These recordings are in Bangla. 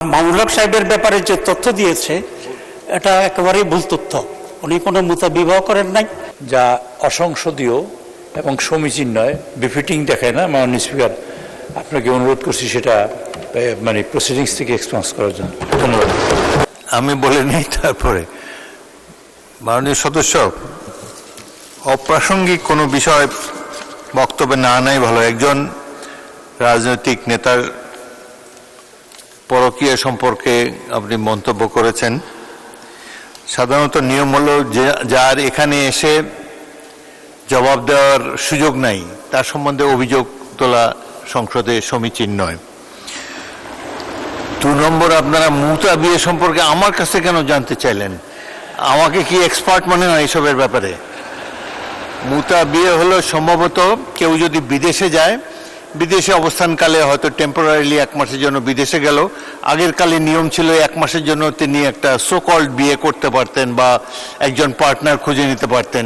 মামুনুল হক সাহেবের ব্যাপারে যে তথ্য দিয়েছে এটা একেবারেই ভুল তথ্য। উনি কোনো বিবাহ করেন নাই, যা অসংসদীয় এবং সমীচীন নয়, বিফিটিং দেখায় না। মাননীয় স্পিকার, আপনাকে অনুরোধ করছি সেটা প্রসিডিংস থেকে এক্সপেন্স করার জন্য। ধন্যবাদ। আমি বলে নিই তারপরে। মাননীয় সদস্য, অপ্রাসঙ্গিক কোনো বিষয় বক্তব্যে না নাই ভালো। একজন রাজনৈতিক নেতার পরকীয়া সম্পর্কে আপনি মন্তব্য করেছেন। সাধারণত নিয়ম হলো যার এখানে এসে জবাব দেওয়ার সুযোগ নাই তার সম্বন্ধে অভিযোগ তোলা সংসদে সমীচীন নয়। 2 নম্বর, আপনারা মুতা বিয়ে সম্পর্কে আমার কাছে কেন জানতে চাইলেন? আমাকে কি এক্সপার্ট মনে হয় এসবের ব্যাপারে? মুতা বিয়ে হলো সম্ভবত কেউ যদি বিদেশে যায়, বিদেশে অবস্থানকালে হয়তো টেম্পোরারিলি 1 মাসের জন্য বিদেশে গেল, আগের কালে নিয়ম ছিল 1 মাসের জন্য তিনি একটা সোকল্ড বিয়ে করতে পারতেন বা একজন পার্টনার খুঁজে নিতে পারতেন।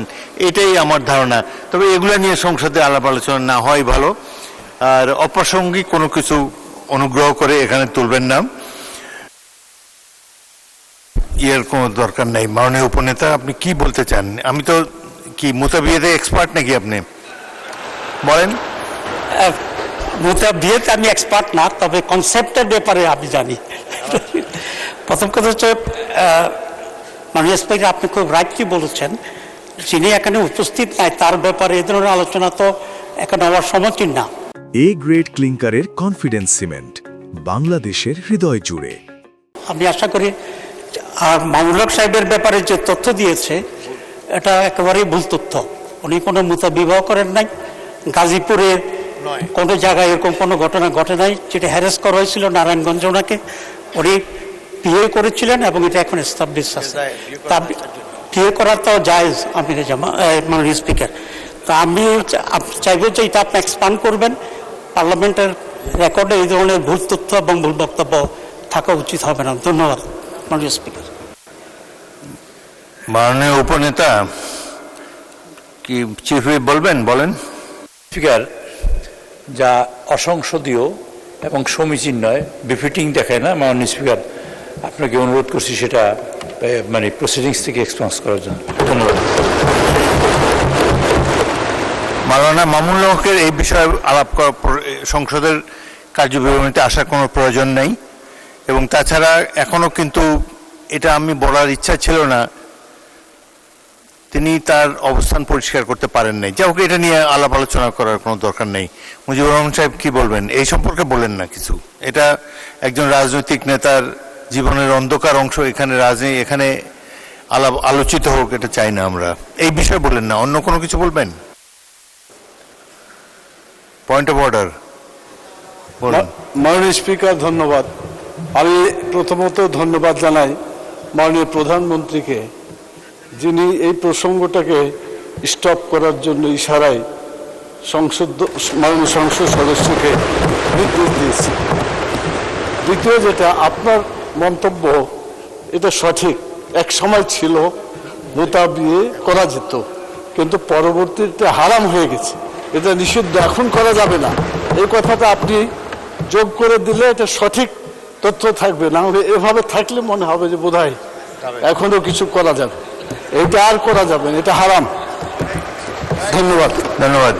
এটাই আমার ধারণা। তবে এগুলো নিয়ে সংসদে আলাপ আলোচনা না হয় ভালো। আর অপ্রাসঙ্গিক কোনো কিছু অনুগ্রহ করে এখানে তুলবেন না, এর কোনো দরকার নাই। মাননীয় উপনেতা, আপনি কি বলতে চান? আমি তো কি মুতা বিয়েতে এক্সপার্ট নাকি? আপনি বলেন। মুতা বিয়েতে আমি এক্সপার্ট না, তবে কনসেপ্টের ব্যাপারে আমি জানি। প্রথম কথা হচ্ছে, মাননীয় স্পিকার, আপনি খুব রাইটলি বলেছেন, যিনি এখানে উপস্থিত নাই তার ব্যাপারে এ ধরনের আলোচনা তো এখানে হওয়ার সমীচীন না। এ গ্রেড ক্লিংকারের কনফিডেন্স সিমেন্ট, বাংলাদেশের হৃদয় জুড়ে। আমি আশা করি, আর মামুনুল হক সাহেবের ব্যাপারে যে তথ্য দিয়েছে এটা একেবারেই ভুল তথ্য। উনি কোনো বিবাহ করেন নাই, গাজীপুরে কোনো জায়গায় এরকম কোনো ঘটনা ঘটে নাই। যেটা হ্যারাস করা হয়েছিল নারায়ণগঞ্জ, ওনাকে উনি বিয়ে করেছিলেন এবং এটা এখন এস্টাবলিশ আছে। তা বিয়ে করার তো জায়েজ আমির জামা মাননীয় স্পিকার। তা আমি চাইবো যে এটা আপনি এক্সপান্ড করবেন। পার্লামেন্টের রেকর্ডে এই ধরনের ভুল তথ্য এবং ভুল বক্তব্য থাকা উচিত হবে না। ধন্যবাদ মাননীয় স্পিকার। মাননীয় উপনেতা, কি চিফ হুইপ বলবেন? বলেন। স্পিকার, যা অসংসদীয় এবং সমীচীন নয়, বিফিটিং দেখায় না। মাননীয় স্পিকার, আপনাকে অনুরোধ করছি সেটা প্রসিডিংস থেকে এক্সপেন্স করার জন্য। ধন্যবাদ। মাওলানা মামুনুল হকের এই বিষয়ে আলাপ করা সংসদের কার্যবিবরণীতে আসার কোনো প্রয়োজন নেই। এবং তাছাড়া এখনও কিন্তু এটা আমি বলার ইচ্ছা ছিল না, তিনি তার অবস্থান পরিষ্কার করতে পারেন নাই। যা হোক, এটা নিয়ে আলাপ আলোচনা করার কোনো দরকার নেই। মুজিবুর রহমান সাহেব কি বলবেন এই সম্পর্কে? বলেন না কিছু। এটা একজন রাজনৈতিক নেতার জীবনের অন্ধকার অংশ, এখানে আলোচিত হোক, এটা চাই না আমরা। এই বিষয়ে বলেন না, অন্য কোনো কিছু বলবেন? Point of order. মাননীয় স্পিকার, ধন্যবাদ। আমি প্রথমত ধন্যবাদ জানাই মাননীয় প্রধানমন্ত্রীকে, যিনি এই প্রসঙ্গটাকে স্টপ করার জন্য ইশারায় মাননীয় সংসদ সদস্যকে নির্দেশ দিয়েছে। দ্বিতীয়, যেটা আপনার মন্তব্য, এটা সঠিক। এক সময় ছিল মুতা বিয়ে করা যেত, কিন্তু পরবর্তীতে হারাম হয়ে গেছে, এটা নিষিদ্ধ, এখন করা যাবে না। এই কথাটা আপনি যোগ করে দিলে এটা সঠিক তথ্য থাকবে। না হলে এভাবে থাকলে মনে হবে যে বোধহয় এখনো কিছু করা যাবে। এটা আর করা যাবে না, এটা হারাম। ধন্যবাদ। ধন্যবাদ।